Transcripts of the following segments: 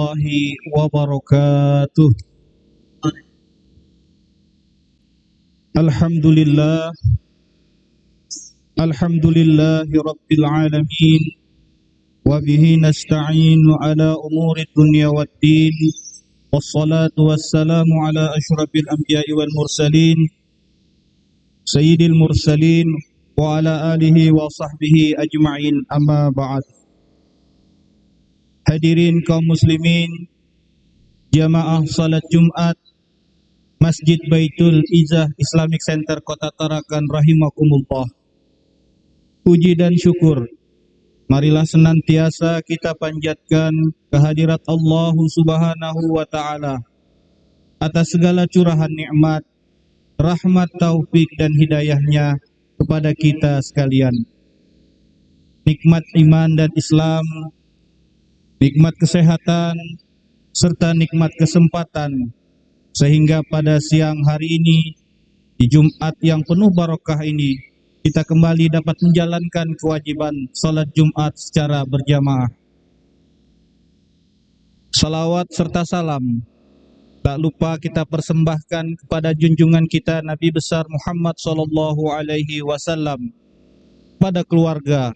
warahmatullahi wabarakatuh. Alhamdulillah, alhamdulillahi rabbil alamin, wa bihi nasta'inu ala umuri dunya waddin, wassalatu wassalamu ala ashrafil anbiya'i wal mursalin, sayyidil mursalin wa ala alihi wa sahbihi ajma'in, amma ba'd. Hadirin kaum muslimin, jamaah salat Jumat Masjid Baitul Izzah Islamic Center Kota Tarakan rahimakumullah. Puji dan syukur marilah senantiasa kita panjatkan kehadirat Allah Subhanahu wa taala atas segala curahan nikmat, rahmat, taufik dan hidayahnya kepada kita sekalian. Nikmat iman dan Islam, nikmat kesehatan, serta nikmat kesempatan, sehingga pada siang hari ini, di Jumat yang penuh barokah ini, kita kembali dapat menjalankan kewajiban salat Jumat secara berjamaah. Salawat serta salam tak lupa kita persembahkan kepada junjungan kita Nabi besar Muhammad SAW, pada keluarga,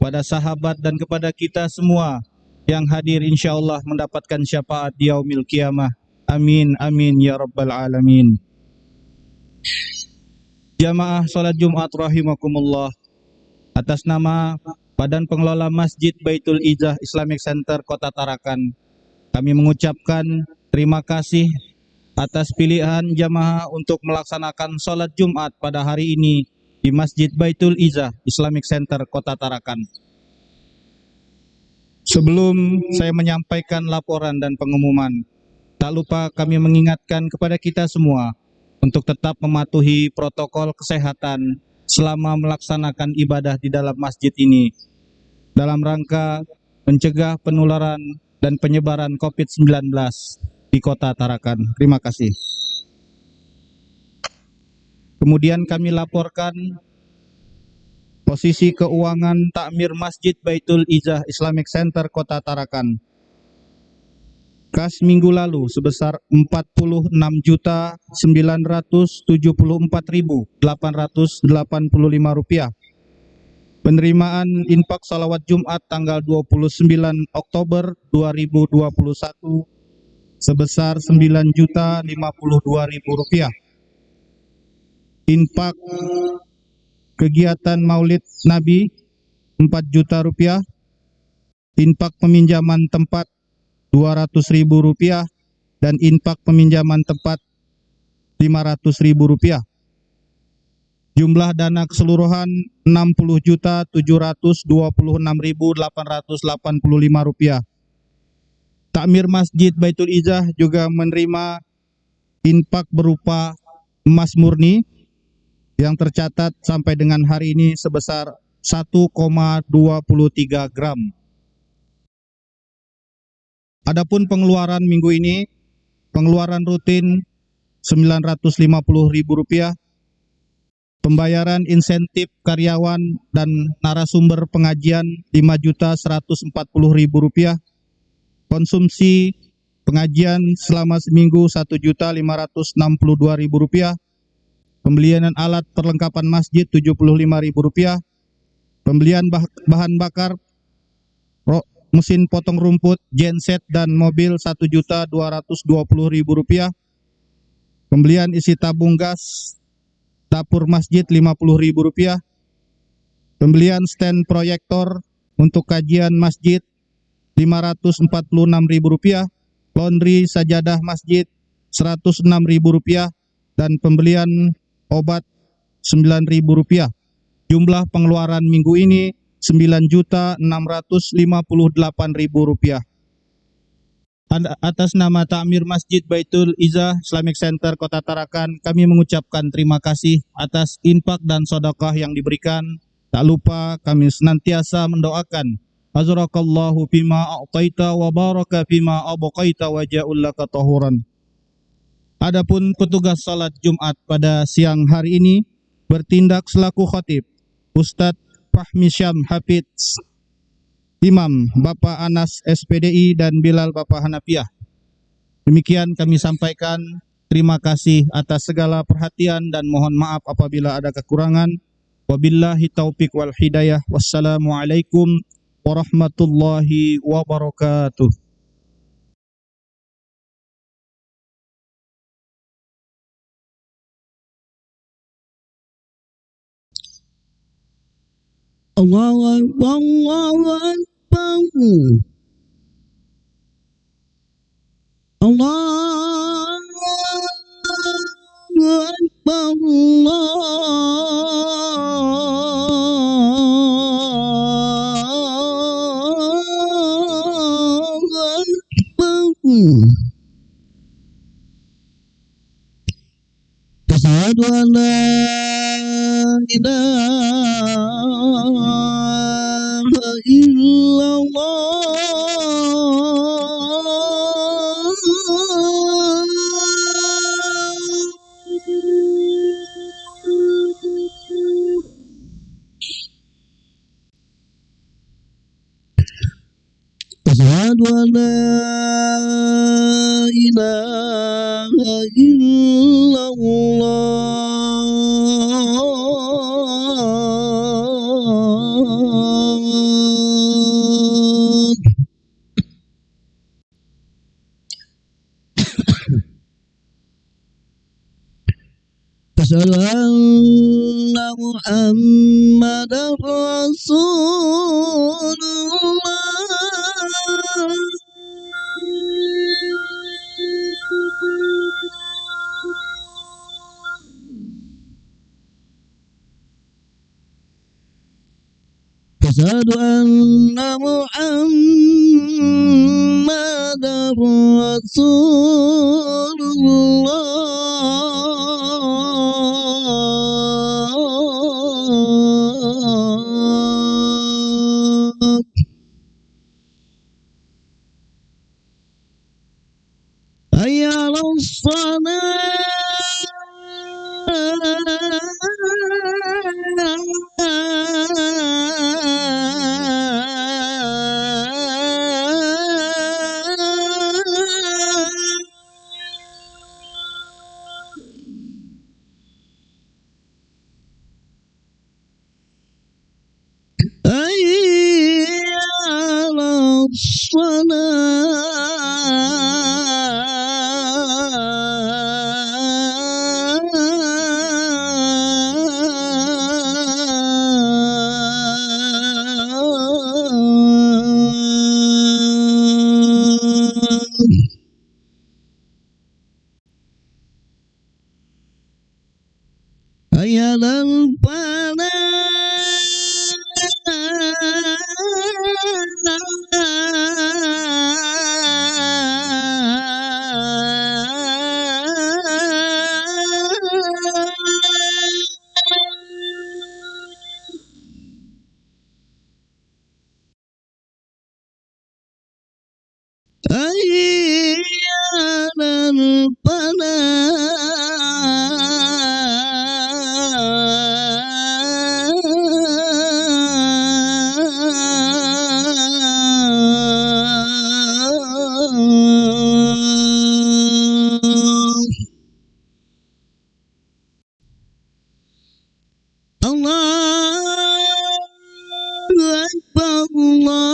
pada sahabat dan kepada kita semua yang hadir insyaallah mendapatkan syafaat di yaumil qiyamah. Amin amin ya rabbal alamin. Jamaah salat Jumat rahimakumullah, atas nama Badan Pengelola Masjid Baitul Izzah Islamic Center Kota Tarakan, kami mengucapkan terima kasih atas pilihan jamaah untuk melaksanakan salat Jumat pada hari ini di Masjid Baitul Izzah Islamic Center Kota Tarakan. Sebelum saya menyampaikan laporan dan pengumuman, tak lupa kami mengingatkan kepada kita semua untuk tetap mematuhi protokol kesehatan selama melaksanakan ibadah di dalam masjid ini, dalam rangka mencegah penularan dan penyebaran COVID-19 di Kota Tarakan. Terima kasih. Kemudian kami laporkan posisi keuangan takmir Masjid Baitul Izzah Islamic Center Kota Tarakan. Kas minggu lalu sebesar Rp46.974.885. Penerimaan infak salawat Jumat tanggal 29 Oktober 2021 sebesar Rp9.052.000. Infak kegiatan Maulid Nabi Rp4 juta. Infak peminjaman tempat Rp200.000 dan infak peminjaman tempat Rp500.000. Jumlah dana keseluruhan Rp60.726.885. Takmir Masjid Baitul Izzah juga menerima infak berupa emas murni yang tercatat sampai dengan hari ini sebesar 1,23 gram. Adapun pengeluaran minggu ini, pengeluaran rutin Rp950.000, pembayaran insentif karyawan dan narasumber pengajian Rp5.140.000, konsumsi pengajian selama seminggu Rp1.562.000, pembelian alat perlengkapan masjid Rp75.000, pembelian bahan bakar mesin potong rumput, genset dan mobil Rp1.220.000, pembelian isi tabung gas dapur masjid Rp50.000, pembelian stand proyektor untuk kajian masjid Rp546.000, laundry sajadah masjid Rp106.000 dan pembelian obat Rp9.000. Jumlah pengeluaran minggu ini Rp9.658.000. Atas nama takmir Masjid Baitul Izzah Islamic Center Kota Tarakan, kami mengucapkan terima kasih atas infak dan sedekah yang diberikan. Tak lupa kami senantiasa mendoakan azrakallahu fima a'taita wa baraka fima abqaita wa ja'ul laka tahuran. Adapun petugas salat Jumat pada siang hari ini bertindak selaku khatib Ustadz Fahmi Syam Hafidz Imam Bapak Anas SPDI dan Bilal Bapak Hanafiah. Demikian kami sampaikan. Terima kasih atas segala perhatian dan mohon maaf apabila ada kekurangan. Wabillahi taufik wal hidayah. Wassalamualaikum warahmatullahi wabarakatuh. Allahu Akbar, Allahu Akbar. Allahu Akbar, Allahu Akbar. Asyhadu an la ilaha illallah. Asyhadu an la ilaha illallah. Asyhadu anna Muhammadar Rasulullah. Asyhadu anna Muhammadar Rasulullah. Hayya 'alas hayya 'alas hayya 'alal hayya 'alal Allahu Akbar, Allahu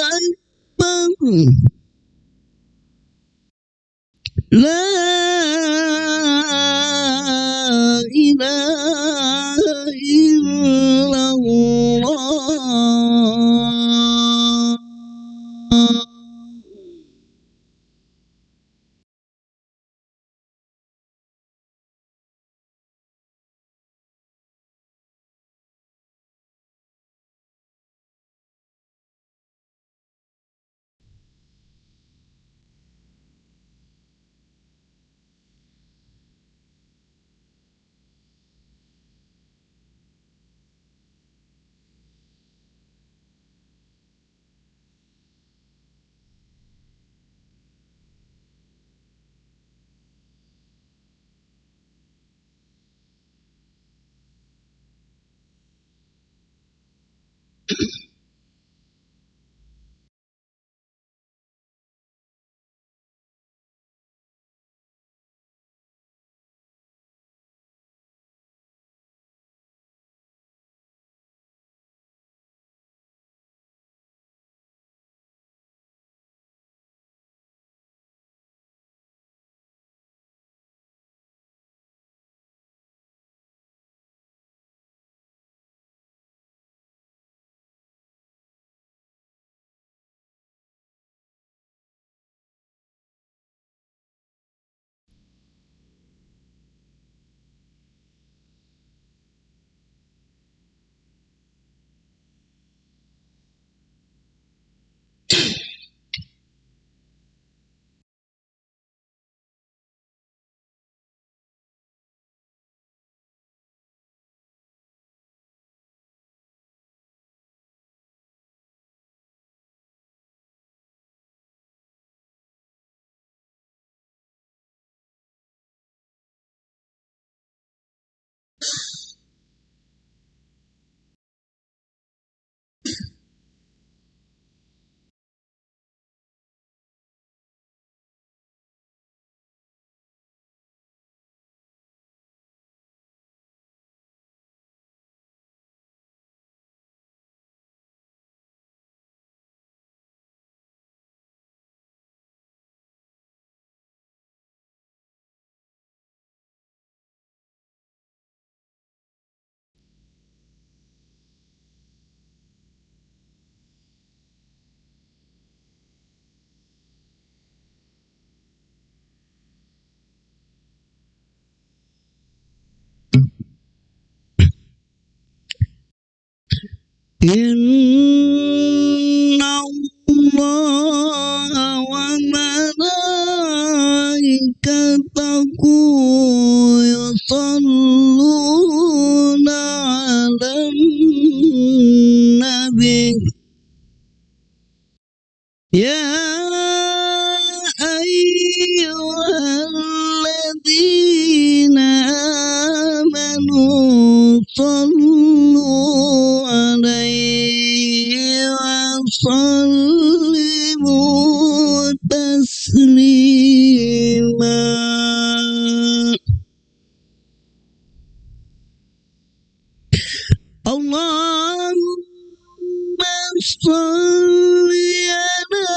Akbar. La ilaha illallah. Inna Allah wa malaikatahu yusalluna 'alan nabi ya ayyuhalladzina amanu sallu 'alaihi wa sallimu taslima. Allahumma sholli ala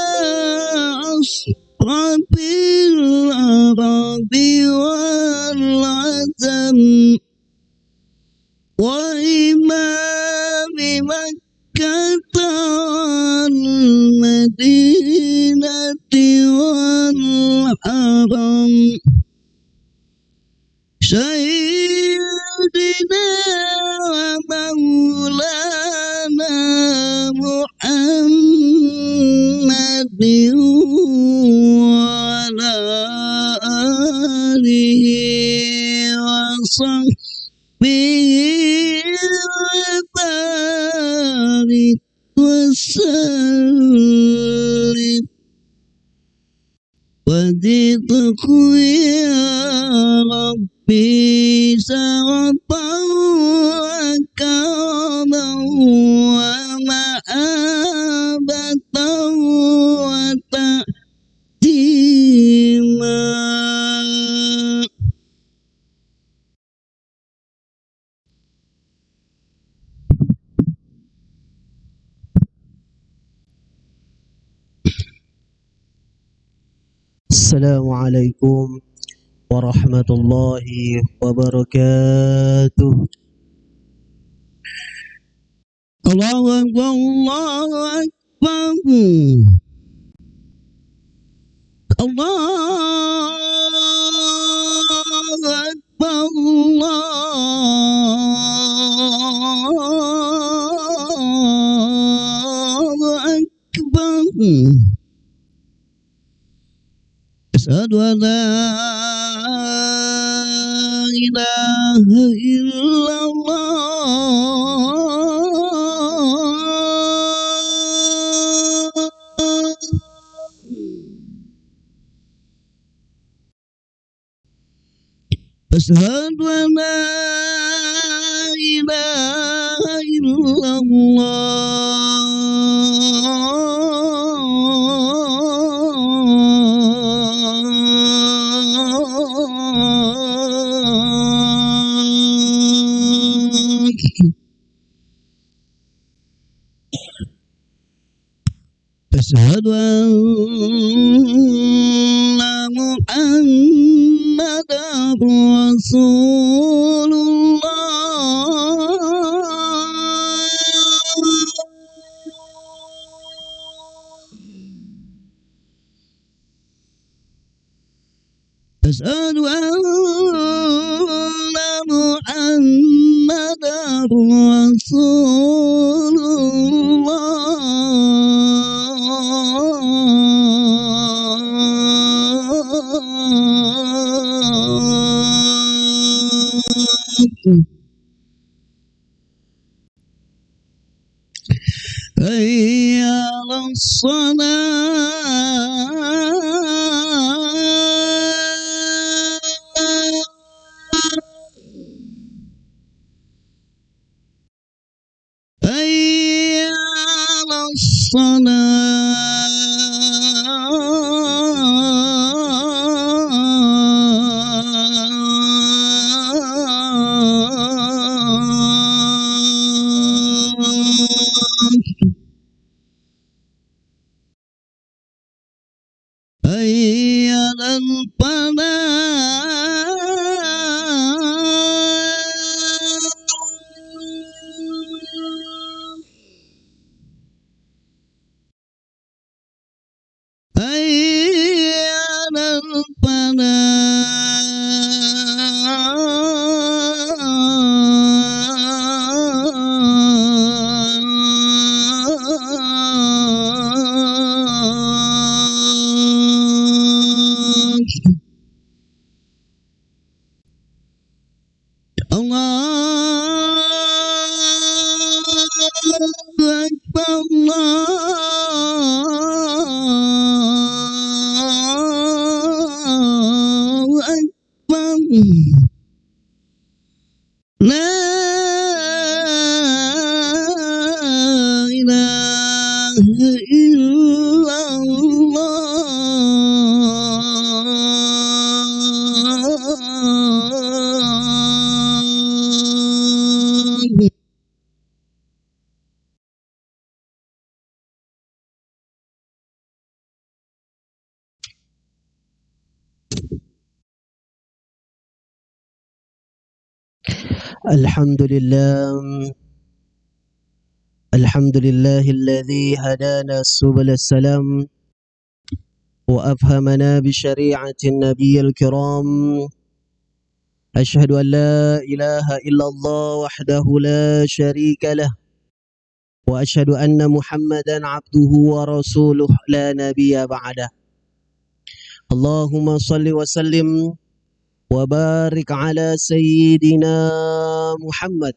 ashabil arabi wal azam wa imami Makkah wal Madinati wal haram Sayyidina wa maulana Muhammadin wa ala alihi wa sahbihi wa barik wa sallim. Wadidaku ya Rabbi sawabau wa karamau wa ma'abatau wa ta'zima. Assalamualaikum warahmatullahi wabarakatuh. Allahu Akbar, Allahu Akbar. Allahu Akbar, Allahu Akbar. Asyhadu an la ilaha illallah. Asyhadu an la ilaha illallah. أشهد أن محمدا رسول الله أشهد أن محمدا رسول الله هيا على الصلاة هيا على الصلاة هيا على الفلاح هيا على الفلاح الله أكبر الله أكبر لا إله إلا الله الحمد لله الذي هدانا سبل السلام وأفهمنا بشريعة النبي الكرام أشهد أن لا إله إلا الله وحده لا شريك له وأشهد أن محمدا عبده ورسوله لا نبي بعده اللهم صل وسلم وبارك على سيدنا محمد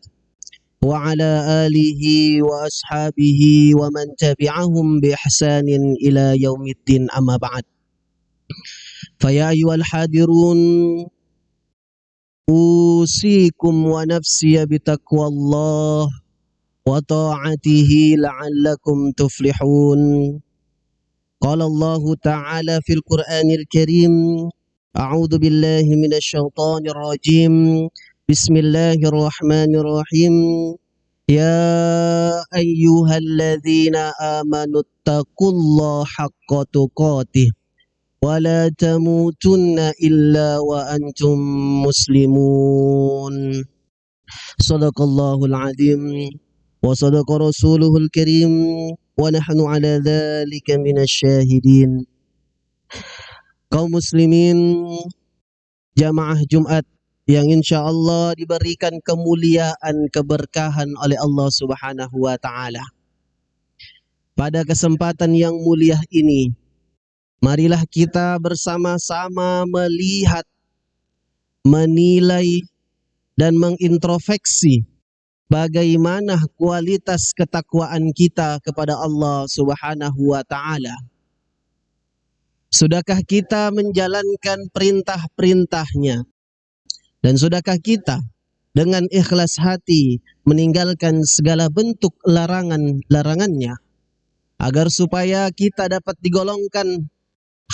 وعلى آله وأصحابه ومن تبعهم بإحسان إلى يوم الدين أما بعد فيا أيها الحاضرون أوصيكم ونفسي بتقوى الله وطاعته لعلكم تفلحون قال الله تعالى في القرآن الكريم أعوذ بالله من الشيطان الرجيم بسم الله الرحمن الرحيم يا أيها الذين آمنوا اتقوا الله حق تقاته ولا تموتن إلا وأنتم مسلمون صدق الله العظيم وصدق رسوله الكريم ونحن على ذلك من الشاهدين. Kaum muslimin jamaah Jumat yang insya Allah diberikan kemuliaan keberkahan oleh Allah Subhanahu wa Ta'ala. Pada kesempatan yang mulia ini, marilah kita bersama-sama melihat, menilai, dan mengintrospeksi bagaimana kualitas ketakwaan kita kepada Allah Subhanahu wa Ta'ala. Sudahkah kita menjalankan perintah-perintahnya? Dan sudahkah kita dengan ikhlas hati meninggalkan segala bentuk larangan-larangannya? Agar supaya kita dapat digolongkan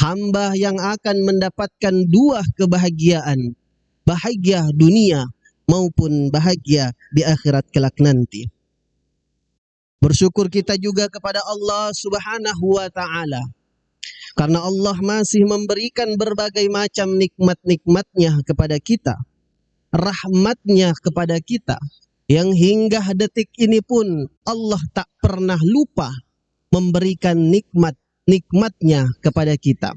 hamba yang akan mendapatkan dua kebahagiaan, bahagia dunia maupun bahagia di akhirat kelak nanti. Bersyukur kita juga kepada Allah Subhanahu wa taala karena Allah masih memberikan berbagai macam nikmat-nikmatnya kepada kita, rahmatnya kepada kita, yang hingga detik ini pun Allah tak pernah lupa memberikan nikmatnya kepada kita.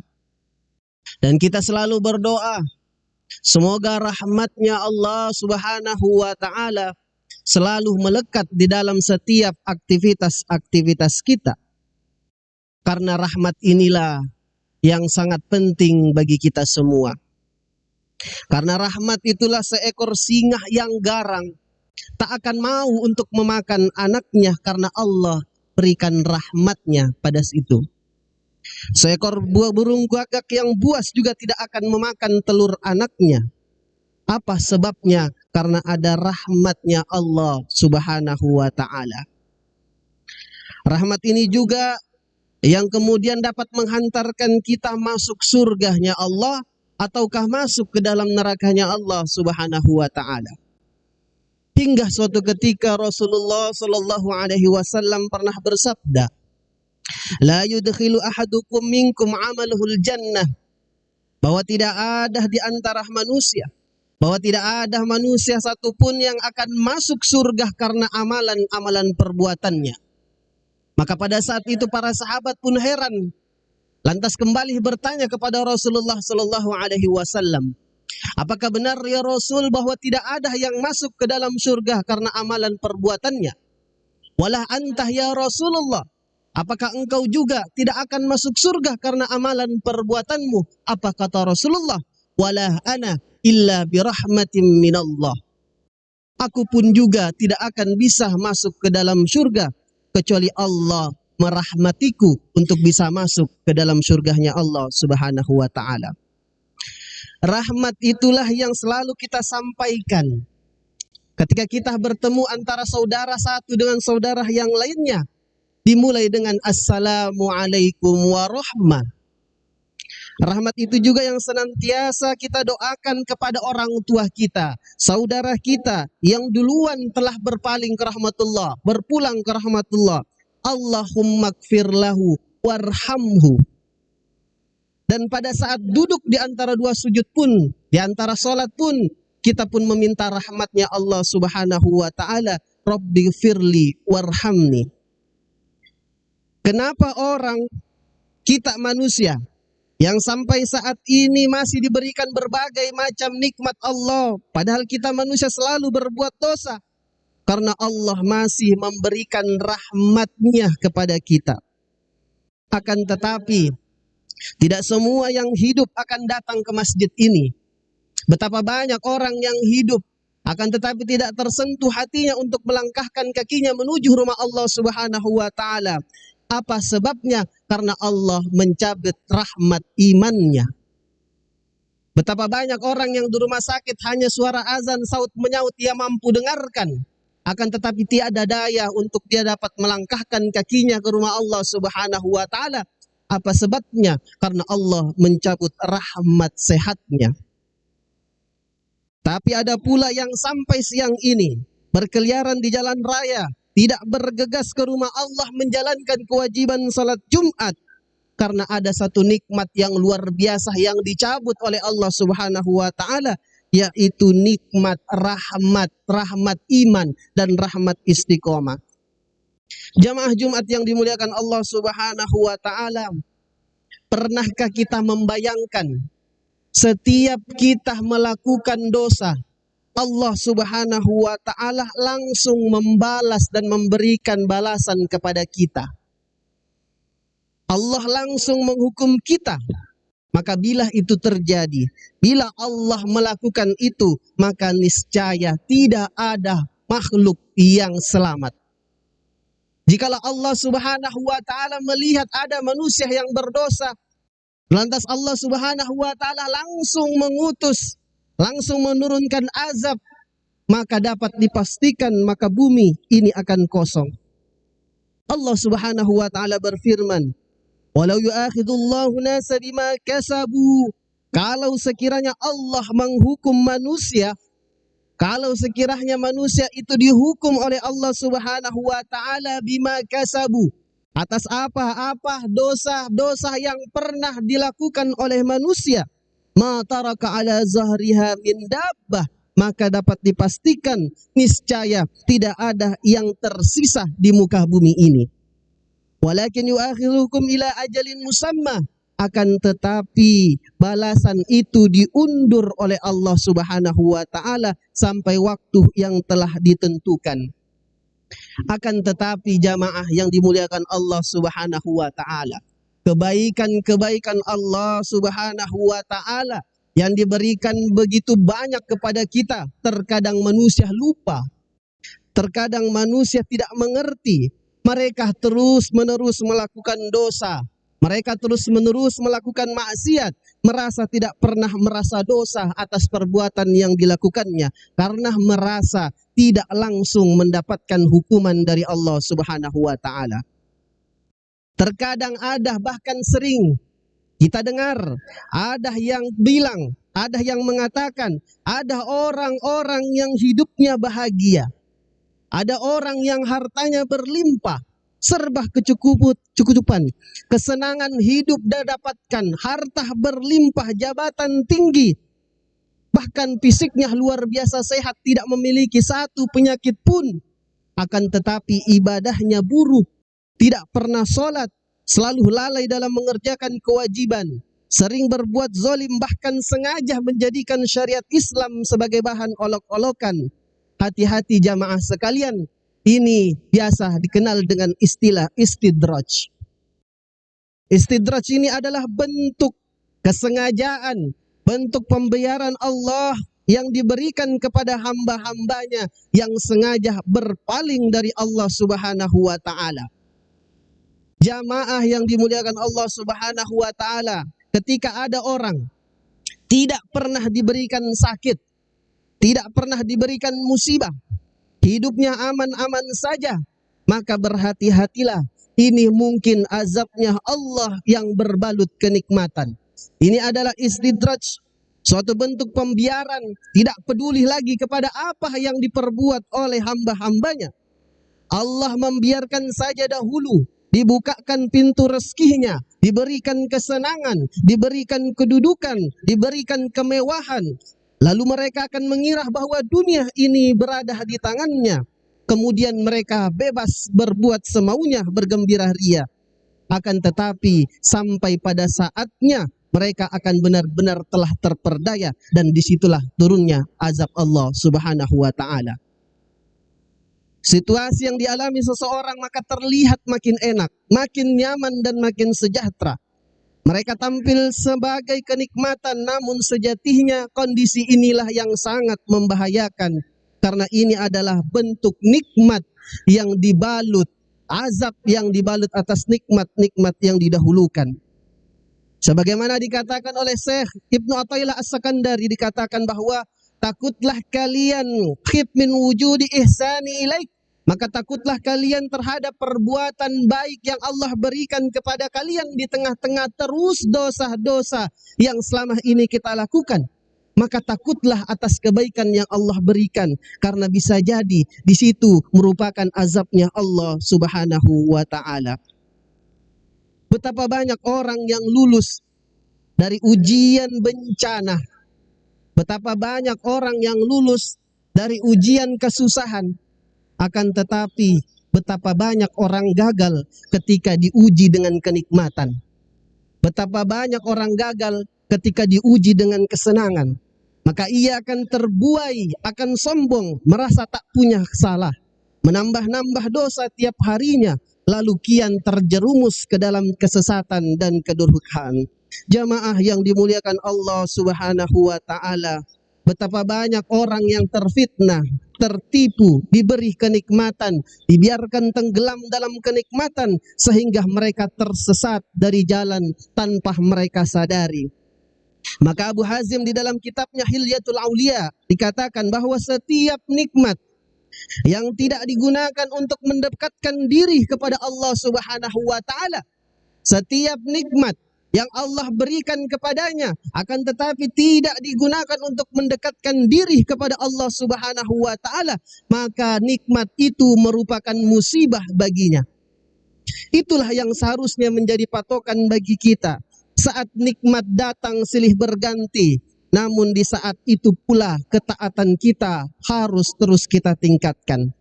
Dan kita selalu berdoa, semoga rahmatnya Allah Subhanahu wa taala selalu melekat di dalam setiap aktivitas-aktivitas kita. Karena rahmat inilah yang sangat penting bagi kita semua. Karena rahmat itulah seekor singa yang garang, tak akan mau untuk memakan anaknya karena Allah berikan rahmatnya pada situ. Seekor buah burung gagak yang buas juga tidak akan memakan telur anaknya. Apa sebabnya? Karena ada rahmatnya Allah Subhanahu wa ta'ala. Rahmat ini juga yang kemudian dapat menghantarkan kita masuk surganya Allah ataukah masuk ke dalam nerakanya Allah Subhanahu wa ta'ala. Hingga suatu ketika Rasulullah sallallahu alaihi wasallam pernah bersabda, la yudkhilu ahadukum minkum amaluhul jannah, bahwa tidak ada di antara manusia, bahwa tidak ada manusia satupun yang akan masuk surga karena amalan-amalan perbuatannya. Maka pada saat itu para sahabat pun heran, lantas kembali bertanya kepada Rasulullah sallallahu alaihi wasallam, apakah benar ya Rasul bahwa tidak ada yang masuk ke dalam surga karena amalan perbuatannya? Walah antah ya Rasulullah, apakah engkau juga tidak akan masuk surga karena amalan perbuatanmu? Apa kata Rasulullah? Walah ana illa birahmatin minallah. Aku pun juga tidak akan bisa masuk ke dalam surga kecuali Allah merahmatiku untuk bisa masuk ke dalam surganya Allah Subhanahu wa ta'ala. Rahmat itulah yang selalu kita sampaikan ketika kita bertemu antara saudara satu dengan saudara yang lainnya. Dimulai dengan Assalamualaikum warahmah. Rahmat itu juga yang senantiasa kita doakan kepada orang tua kita, saudara kita yang duluan telah berpaling ke rahmatullah, berpulang ke rahmatullah. Allahumma gfir lahu warhamhu. Dan pada saat duduk di antara dua sujud pun, di antara sholat pun, kita pun meminta rahmatnya Allah Subhanahu wa ta'ala. Rabbi gfirli warhamni. Kenapa orang, kita manusia, yang sampai saat ini masih diberikan berbagai macam nikmat Allah, padahal kita manusia selalu berbuat dosa? Karena Allah masih memberikan rahmatnya kepada kita. Akan tetapi, tidak semua yang hidup akan datang ke masjid ini. Betapa banyak orang yang hidup, akan tetapi tidak tersentuh hatinya untuk melangkahkan kakinya menuju rumah Allah Subhanahu wa ta'ala. Apa sebabnya? Karena Allah mencabut rahmat imannya. Betapa banyak orang yang di rumah sakit hanya suara azan saut menyaut ia mampu dengarkan, akan tetapi tiada daya untuk dia dapat melangkahkan kakinya ke rumah Allah Subhanahu wa ta'ala. Apa sebabnya? Karena Allah mencabut rahmat sehatnya. Tapi ada pula yang sampai siang ini berkeliaran di jalan raya, tidak bergegas ke rumah Allah menjalankan kewajiban salat Jumat karena ada satu nikmat yang luar biasa yang dicabut oleh Allah Subhanahu wa ta'ala, yaitu nikmat rahmat iman dan rahmat istiqomah. Jamaah Jumat yang dimuliakan Allah Subhanahu wa ta'ala, pernahkah kita membayangkan setiap kita melakukan dosa, Allah Subhanahu wa ta'ala langsung membalas dan memberikan balasan kepada kita. Allah langsung menghukum kita. Maka bila itu terjadi, bila Allah melakukan itu, maka niscaya tidak ada makhluk yang selamat. Jikalau Allah Subhanahu wa ta'ala melihat ada manusia yang berdosa, lantas Allah Subhanahu wa ta'ala langsung mengutus, langsung menurunkan azab, maka dapat dipastikan maka bumi ini akan kosong. Allah Subhanahu wa ta'ala berfirman, walau yu'akhidullahu nasa bima kasabu, kalau sekiranya Allah menghukum manusia Kalau sekiranya manusia itu dihukum oleh Allah Subhanahu wa taala bima kasabu, atas apa-apa dosa-dosa yang pernah dilakukan oleh manusia, ma taraka ala zahriha min dabbah, maka dapat dipastikan niscaya tidak ada yang tersisa di muka bumi ini. Walakin yuakhirukum ila ajalin musamma, akan tetapi balasan itu diundur oleh Allah Subhanahu wa taala sampai waktu yang telah ditentukan. Akan tetapi jamaah yang dimuliakan Allah Subhanahu wa taala, kebaikan-kebaikan Allah Subhanahu wa taala yang diberikan begitu banyak kepada kita, terkadang manusia lupa, terkadang manusia tidak mengerti. Mereka terus-menerus melakukan dosa, mereka terus-menerus melakukan maksiat, merasa tidak pernah merasa dosa atas perbuatan yang dilakukannya, karena merasa tidak langsung mendapatkan hukuman dari Allah Subhanahu wa taala. Terkadang ada, bahkan sering kita dengar, ada yang bilang, ada yang mengatakan, ada orang-orang yang hidupnya bahagia, ada orang yang hartanya berlimpah, serba kecukupan, kesenangan hidup dia dapatkan, harta berlimpah, jabatan tinggi, bahkan fisiknya luar biasa sehat, tidak memiliki satu penyakit pun. Akan tetapi ibadahnya buruk, tidak pernah sholat, selalu lalai dalam mengerjakan kewajiban, sering berbuat zalim, bahkan sengaja menjadikan syariat Islam sebagai bahan olok-olokan. Hati-hati jamaah sekalian, ini biasa dikenal dengan istilah istidraj. Istidraj ini adalah bentuk kesengajaan, bentuk pembayaran Allah yang diberikan kepada hamba-hambanya yang sengaja berpaling dari Allah Subhanahu wa taala. Jamaah yang dimuliakan Allah Subhanahu wa taala, ketika ada orang tidak pernah diberikan sakit, tidak pernah diberikan musibah, hidupnya aman-aman saja, maka berhati-hatilah, ini mungkin azabnya Allah yang berbalut kenikmatan. Ini adalah istidraj, suatu bentuk pembiaran, tidak peduli lagi kepada apa yang diperbuat oleh hamba-hambanya. Allah membiarkan saja dahulu, dibukakan pintu rezekinya, diberikan kesenangan, diberikan kedudukan, diberikan kemewahan. Lalu mereka akan mengira bahwa dunia ini berada di tangannya. Kemudian mereka bebas berbuat semaunya, bergembira ria. Akan tetapi sampai pada saatnya mereka akan benar-benar telah terperdaya, dan disitulah turunnya azab Allah Subhanahu wa taala. Situasi yang dialami seseorang maka terlihat makin enak, makin nyaman, dan makin sejahtera. Mereka tampil sebagai kenikmatan, namun sejatinya kondisi inilah yang sangat membahayakan, karena ini adalah bentuk nikmat yang dibalut, azab yang dibalut atas nikmat-nikmat yang didahulukan. Sebagaimana dikatakan oleh Syekh Ibnu Athaillah As-Sakandari, dikatakan bahwa takutlah kalian khif min wujudi ihsani ilaik, maka takutlah kalian terhadap perbuatan baik yang Allah berikan kepada kalian di tengah-tengah terus dosa-dosa yang selama ini kita lakukan. Maka takutlah atas kebaikan yang Allah berikan, karena bisa jadi di situ merupakan azabnya Allah Subhanahu wa taala. Betapa banyak orang yang lulus dari ujian bencana, betapa banyak orang yang lulus dari ujian kesusahan. Akan tetapi betapa banyak orang gagal ketika diuji dengan kenikmatan. Betapa banyak orang gagal ketika diuji dengan kesenangan. Maka ia akan terbuai, akan sombong, merasa tak punya salah, menambah-nambah dosa tiap harinya, lalu kian terjerumus ke dalam kesesatan dan kedurhakaan. Jamaah yang dimuliakan Allah Subhanahu wa taala, betapa banyak orang yang terfitnah, tertipu, diberi kenikmatan, dibiarkan tenggelam dalam kenikmatan sehingga mereka tersesat dari jalan tanpa mereka sadari. Maka Abu Hazim di dalam kitabnya Hilyatul Aulia dikatakan bahwa setiap nikmat yang tidak digunakan untuk mendekatkan diri kepada Allah Subhanahu wa taala, setiap nikmat yang Allah berikan kepadanya, akan tetapi tidak digunakan untuk mendekatkan diri kepada Allah Subhanahu wa taala, maka nikmat itu merupakan musibah baginya. Itulah yang seharusnya menjadi patokan bagi kita. Saat nikmat datang silih berganti, namun di saat itu pula ketaatan kita harus terus kita tingkatkan.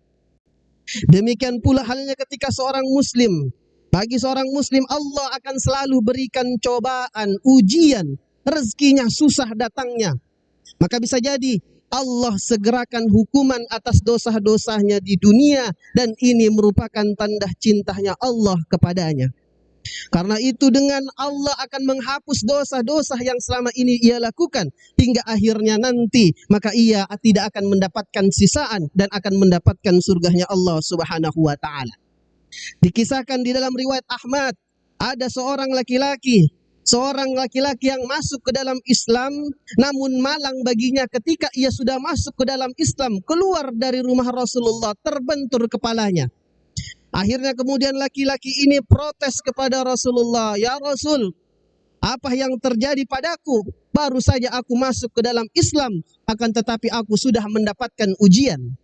Demikian pula halnya ketika seorang muslim. Bagi seorang muslim Allah akan selalu berikan cobaan, ujian, rezekinya susah datangnya. Maka bisa jadi Allah segerakan hukuman atas dosa-dosanya di dunia, dan ini merupakan tanda cintanya Allah kepadanya. Karena itu dengan Allah akan menghapus dosa-dosa yang selama ini ia lakukan hingga akhirnya nanti, maka ia tidak akan mendapatkan sisaan dan akan mendapatkan surganya Allah Subhanahu wa taala. Dikisahkan di dalam riwayat Ahmad, ada seorang laki-laki yang masuk ke dalam Islam, namun malang baginya ketika ia sudah masuk ke dalam Islam, keluar dari rumah Rasulullah, terbentur kepalanya. Akhirnya kemudian laki-laki ini protes kepada Rasulullah, "Ya Rasul, apa yang terjadi padaku? Baru saja aku masuk ke dalam Islam, akan tetapi aku sudah mendapatkan ujian."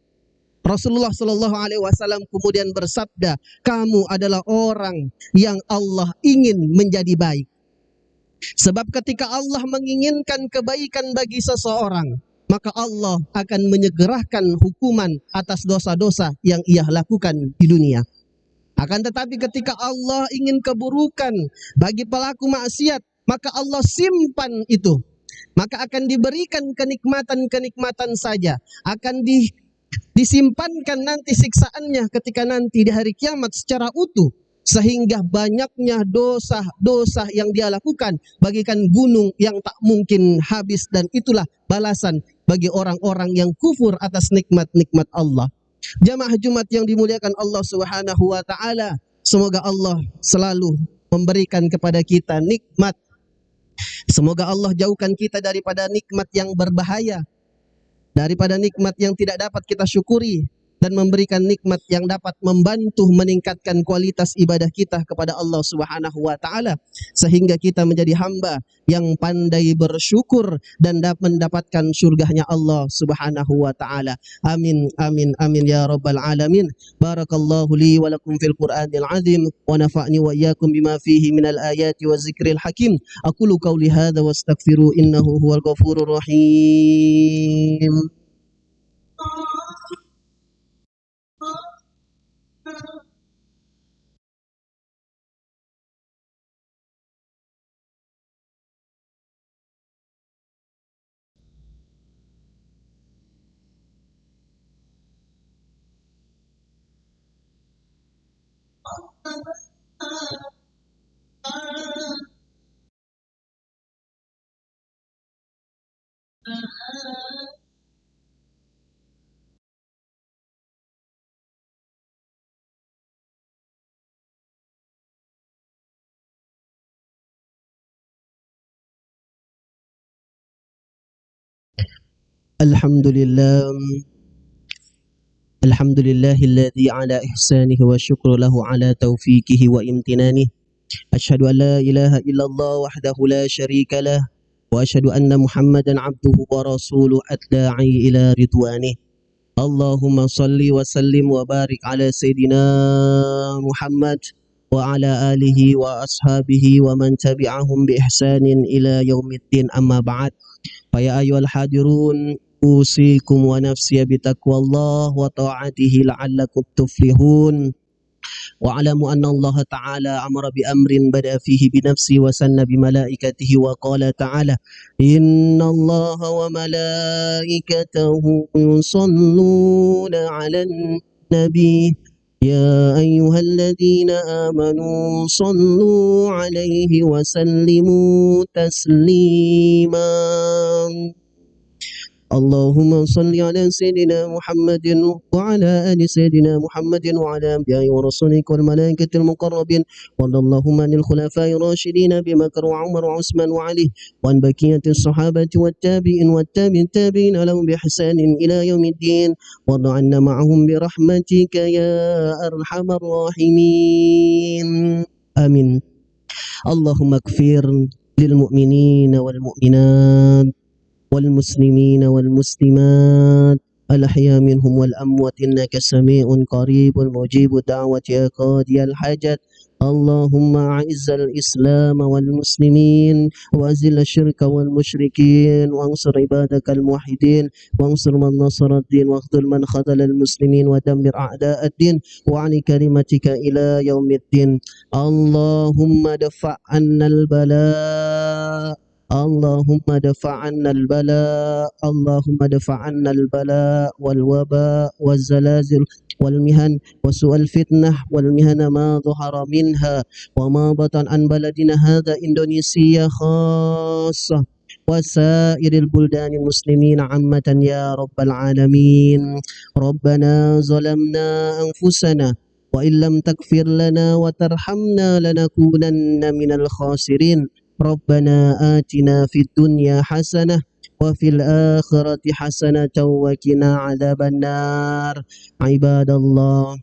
Rasulullah Shallallahu Alaihi Wasallam kemudian bersabda, "Kamu adalah orang yang Allah ingin menjadi baik. Sebab ketika Allah menginginkan kebaikan bagi seseorang, maka Allah akan menyegerakan hukuman atas dosa-dosa yang ia lakukan di dunia. Akan tetapi ketika Allah ingin keburukan bagi pelaku maksiat, maka Allah simpan itu. Maka akan diberikan kenikmatan-kenikmatan saja, akan disimpankan nanti siksaannya ketika nanti di hari kiamat secara utuh, sehingga banyaknya dosa-dosa yang dia lakukan bagaikan gunung yang tak mungkin habis, dan itulah balasan bagi orang-orang yang kufur atas nikmat-nikmat Allah. Jamaah Jumat yang dimuliakan Allah Subhanahu wa taala, semoga Allah selalu memberikan kepada kita nikmat. Semoga Allah jauhkan kita daripada nikmat yang berbahaya, daripada nikmat yang tidak dapat kita syukuri, dan memberikan nikmat yang dapat membantu meningkatkan kualitas ibadah kita kepada Allah Subhanahu wa taala, sehingga kita menjadi hamba yang pandai bersyukur dan dapat mendapatkan surganya Allah Subhanahu wa taala. Amin amin amin ya rabbal alamin. Barakallahu li wa lakum fil Qur'anil azim wa nafa'ni wa iyyakum bima fihi minal ayati wa zikril hakim. Aqulu qawli hadza wastaghfiru innahu huwal ghafurur rahim. Alhamdulillah, alhamdulillahilladzi ala ihsanihi wa syukru lahu ala taufiqihi wa imtinanihi. Asyhadu an la ilaha illallah wahdahu la syarika lah, wa asyhadu anna Muhammadan abduhu wa rasuluh ad-da'i ila ridwanih. Allahumma salli wa sallim wa barik ala sayyidina Muhammad wa ala alihi wa ashabihi wa man tabi'ahum bi ihsanin ila yaumiddin, amma ba'd. Fa ya ayyuhal hadirun, usikum wa nafsiya bitaqwallah wa ta'atihi la'allakum tuflihun. Wa'alamu anna Allah ta'ala amara bi amrin bada fihi bi nafsi wa sanna bi malaikatihi wa qala ta'ala, inna Allah wa malaikatahu yusalluna 'alan nabi ya ayyuhalladzina amanu sallu 'alaihi wa sallimu taslima. Allahumma salli ala Sayyidina Muhammadin wa ala ali Sayyidina Muhammadin wa ala anbiya'i wa rasulika wal malaikatil muqarrabin wa Allahumma anil khulafai rasyidin Abi Bakar wa Umar wa Utsman wa Ali wa an baqiyatis sahabati wat tabi'in wat tabi'in tabi'in lahum bi ihsanin ila yaumiddin wa anna ma'ahum bi rahmatika ya arhamar rahimin. Amin. اللهم اغفر للمؤمنين والمؤمنات والمسلمين والمسلمات الأحياء منهم والأموات إنك سميع قريب مجيب الدعوة يا قاضي الحاجات. اللهم أعز الإسلام والمسلمين وأذل الشرك والمشركين وانصر عبادك الموحدين وانصر من نصر الدين واخذل من خذل المسلمين ودمر أعداء الدين وعلي كلمتك إلى يوم الدين. اللهم دفع عنا البلاء اللهم دفع عنا البلاء اللهم دفع عنا البلاء والوباء والزلازل والمهن وسوء الفتنة والمهن ما ظهر منها وما بطن عن بلدنا هذا إندونيسيا خاصة وسائر البلدان المسلمين عامة يا رب العالمين. ربنا ظلمنا أنفسنا وإن لم تغفر لنا وترحمنا لنكونن من الخاسرين. ربنا آتنا في الدنيا حسنة وفي الآخرة حسنة وقنا عذاب النار. عباد الله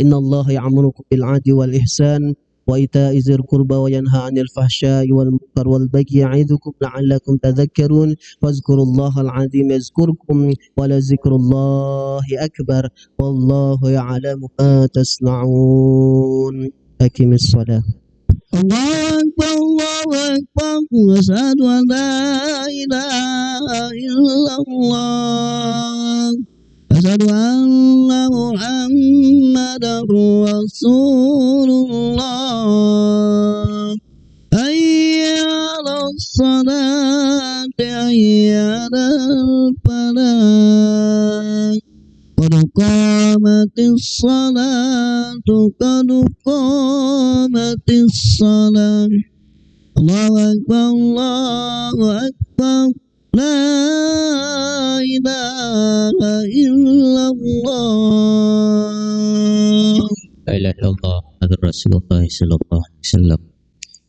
إن الله يأمركم بالعدل والإحسان وإيتاء ذي القربى وينهى عن الفحشاء والمنكر والبغي يعظكم لعلكم تذكرون واذكروا الله العظيم يذكركم ولذكر الله أكبر والله يعلم ما تصنعون. أقم الصلاة. الله أكبر الله أكبر أشهد أن لا إله إلا الله أشهد أن محمدا رسول الله. حي على الصلاة حي على الفلاح قد قامت الصلاة قد قامت الصلاة. الله أكبر الله أكبر لا إله إلا الله. لا إله إلا الله محمد رسول الله صلى الله عليه وسلم.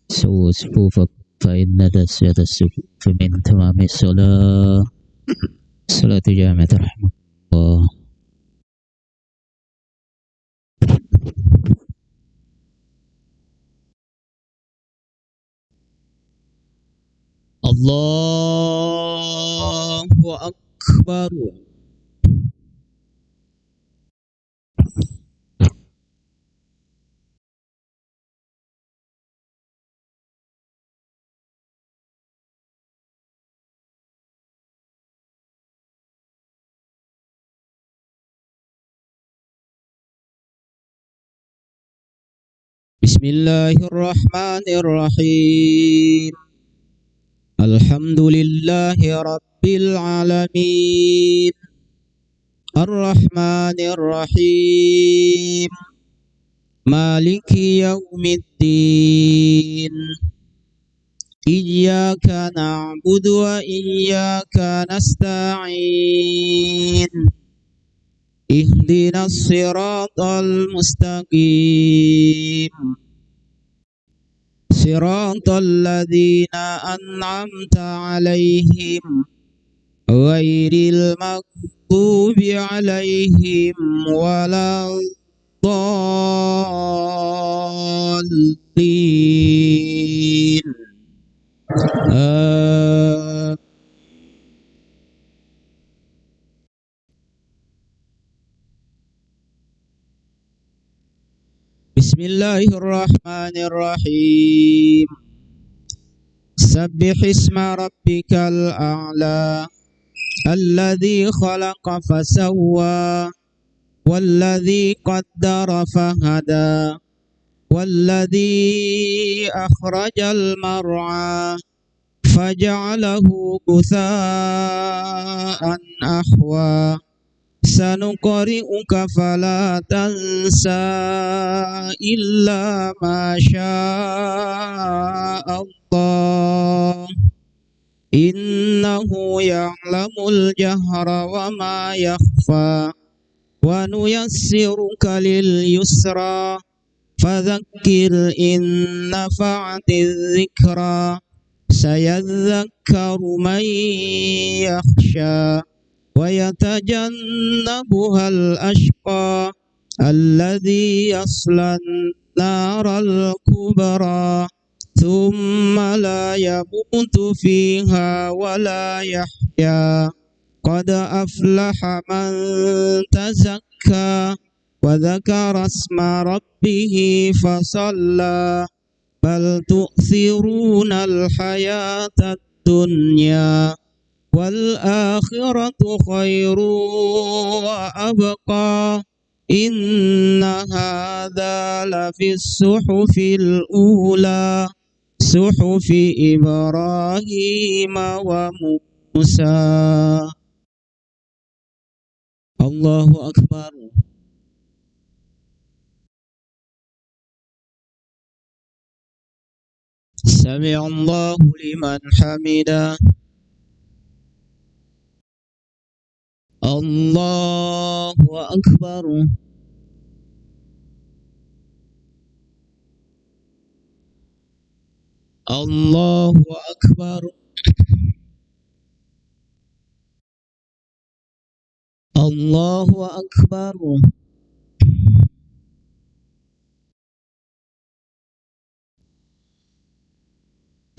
سووا صفوفكم فإن تسوية الصفوف من تمام الصلاة. صلاة جامعة رحمة الله. الله أكبر. بسم الله الرحمن الرحيم. الحمد لله رب العالمين الرحمن الرحيم مالك يوم الدين إياك نعبد وإياك نستعين اهدنا الصراط المستقيم صراط الذين أنعمت عليهم غير المغضوب عليهم ولا الضالين. بسم الله الرحمن الرحيم. سبح اسم ربك الأعلى الذي خلق فسوى والذي قدر فهدى والذي أخرج المرعى فجعله غثاء أحوى سنقرئك فلا تنسى إلا ما شاء الله إنه يعلم الجهر وما يخفى ونيسرك لليسرى فذكر إن نفعت الذكرى سيذكر من يخشى ويتجنبها الأشقى الذي يصلى النار الكبرى ثم لا يموت فيها ولا يحيا قد أفلح من تزكى وذكر اسم ربه فصلى بل تؤثرون الحياة الدنيا والآخرة خير وأبقى إن هذا لفي الصحف الأولى صحف إبراهيم وموسى. الله أكبر. سمع الله لمن حمده. الله أكبر. الله أكبر. الله أكبر.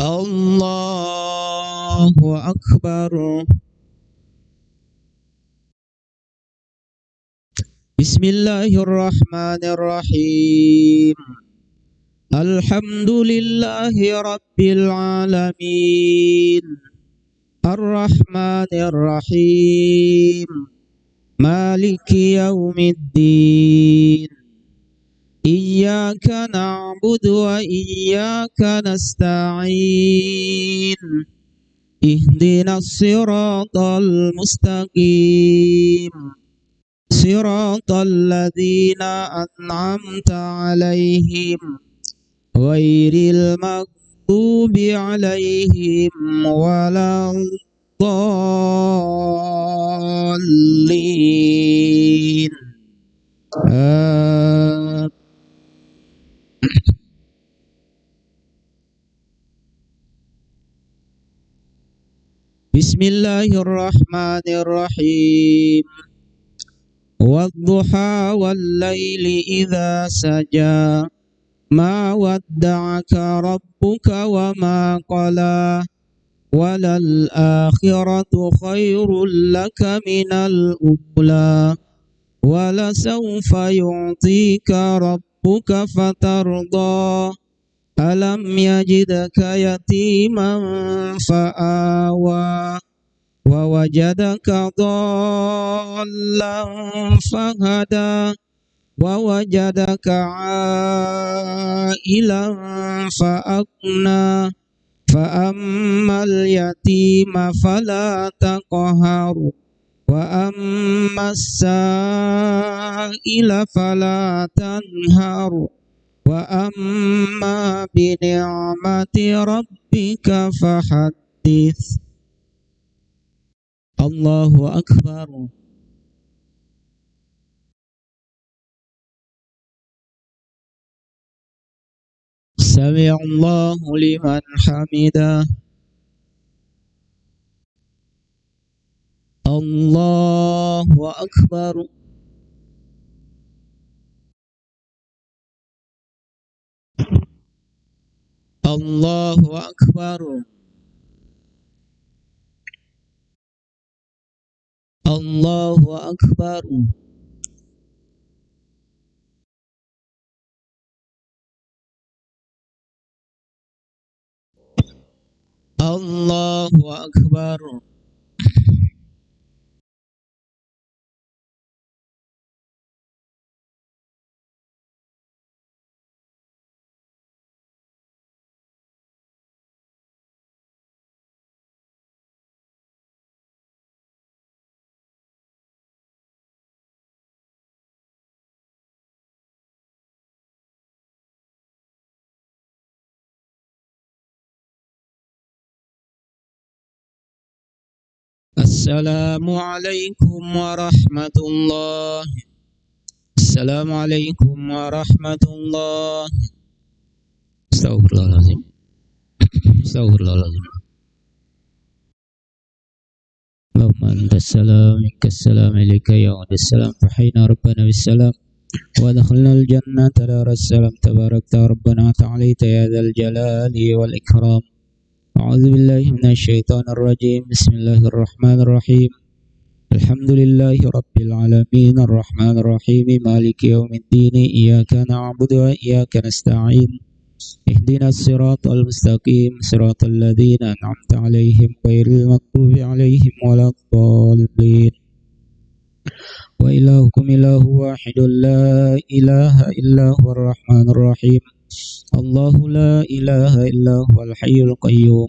الله أكبر. بسم الله الرحمن الرحيم. الحمد لله رب العالمين الرحمن الرحيم مالك يوم الدين إياك نعبد وإياك نستعين اهدنا الصراط المستقيم صراط الذين أنعمت عليهم غير المغضوب عليهم ولا الضالين. بسم الله الرحمن الرحيم. والضحى والليل إذا سجى ما ودعك ربك وما قلى وللآخرة خير لك من الأولى ولسوف يعطيك ربك فترضى ألم يجدك يتيما فآوى ووجدك ضالا فهدى ووجدك عائلا فأغنى فأما اليتيم فلا تقهر وأما السائل فلا تنهر وأما بنعمة ربك فحدث. الله أكبر. سمع الله لمن حمده. الله أكبر. الله أكبر. الله أكبر. الله أكبر. السلام عليكم ورحمة الله. السلام عليكم ورحمة الله. Astagfirullahaladzim. Astagfirullahaladzim. Allahumma anta salam minka salam ilaika ya wadda salam tuhayna rabbana bissalam وادخلنا الجنة دار السلام تباركت ربنا وتعاليت يا ذا الجلال والإكرام. أعوذ بالله من الشيطان الرجيم. بسم الله الرحمن الرحيم. الحمد لله رب العالمين الرحمن الرحيم مالك يوم الدين إياك نعبد وإياك نستعين اهدنا الصراط المستقيم صراط الذين أنعمت عليهم غير المغضوب عليهم ولا الضالين. وإلهكم إله واحد لا إله إلا هو الرحمن الرحيم. الله لا إله إلا هو الحي القيوم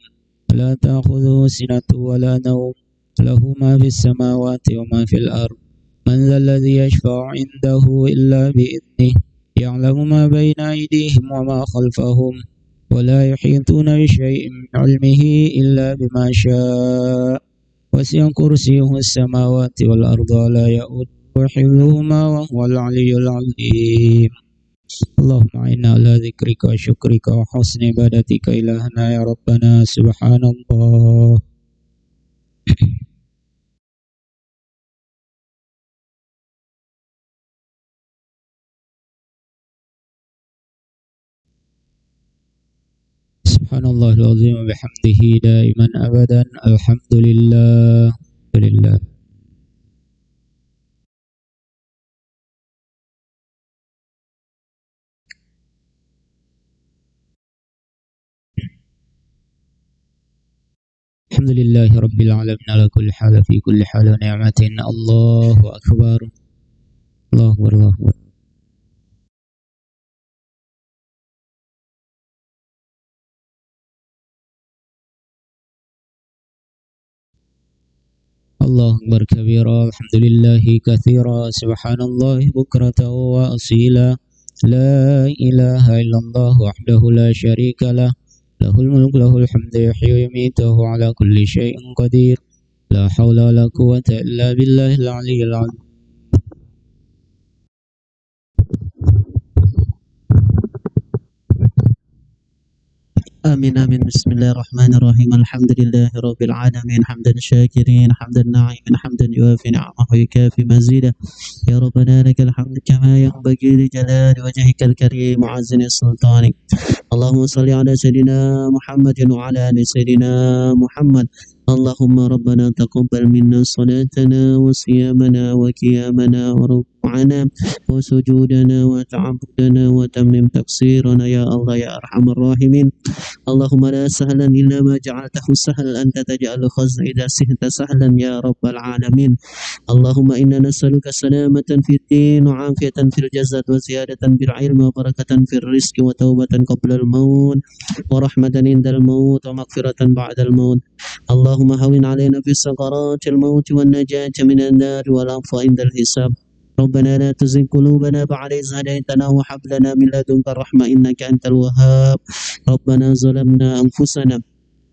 لا تأخذه سنة ولا نوم له ما في السماوات وما في الأرض. من ذا الذي يشفع عنده إلا بإذنه يعلم ما بين أيديهم وما خلفهم ولا يحيطون بشيء من علمه إلا بما شاء وسع كرسيه السماوات والأرض ولا يؤوده حفظهما وهو العلي العظيم. اللهم إنا على ذكرك وشكرك وحسن عبادتك إلهنا يا ربنا سبحان الله. سبحان الله العظيم وبحمده دائما أبدا الحمد لله. الحمد لله. الحمد لله رب العالمين على كل حال في كل حال ونعمة. الله أكبر الله أكبر الله أكبر. الله أكبر كبيرا الحمد لله كثيرا سبحان الله بكرة وأصيلا. لا إله إلا الله وحده لا شريك له له الملك له الحمد يحيي ويميت وهو على كل شيء قدير. لا حول ولا قوة إلا بالله العلي العظيم. آمين آمين. بسم الله الرحمن الرحيم. الحمد لله رب العالمين حمدا شاكرين حمدا ناعما حمدا يوافي نعمه ويكافي مزيدا. يا ربنا لك الحمد كما ينبغي لجلال وجهك الكريم وعزم سلطانك. اللهم صل على سيدنا محمد وعلى آل سيدنا محمد. اللهم ربنا تقبل منا صلاتنا وصيامنا وقيامنا وركوعنا وسجودنا وتعبدنا وتمم تقصيرنا يا الله يا أرحم الراحمين. اللهم لا سهلا إلا ما جعلته سهلا أنت تجعل الحزن إذا شئت سهلا يا رب العالمين. اللهم إنا نسألك سلامة في الدين وعافية في الجسد وزيادة في العلم وبركة في الرزق وتوبة قبل الموت ورحمة عند الموت ومغفرة بعد الموت. اللهم هون علينا في سكرات الموت والنجاة من النار والعفو عند الحساب. ربنا لا تزغ قلوبنا بعد إذ هديتنا وهب لنا من لدنك الرحمة إنك أنت الوهاب. ربنا ظلمنا أنفسنا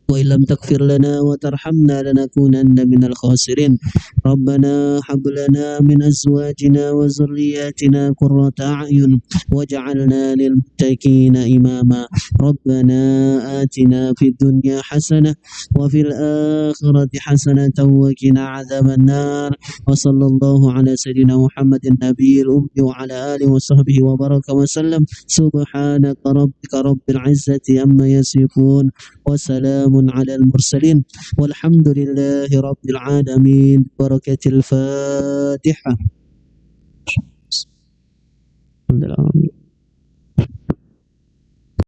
وإن لم تغفر لنا وترحمنا لنكونن من الخاسرين. ربنا هب لنا من أزواجنا وذرياتنا قرة أعين واجعلنا للمتقين إماما. ربنا آتنا في الدنيا حسنة وفي الآخرة حسنة وقنا عذاب النار. وصلى الله على سيدنا محمد النبي الأمي وعلى آله وصحبه وبارك وسلم. سبحانك ربك رب العزة عما يصفون وسلام على المرسلين والحمد لله رب العالمين. بركة الفاتحة. الحمد لله.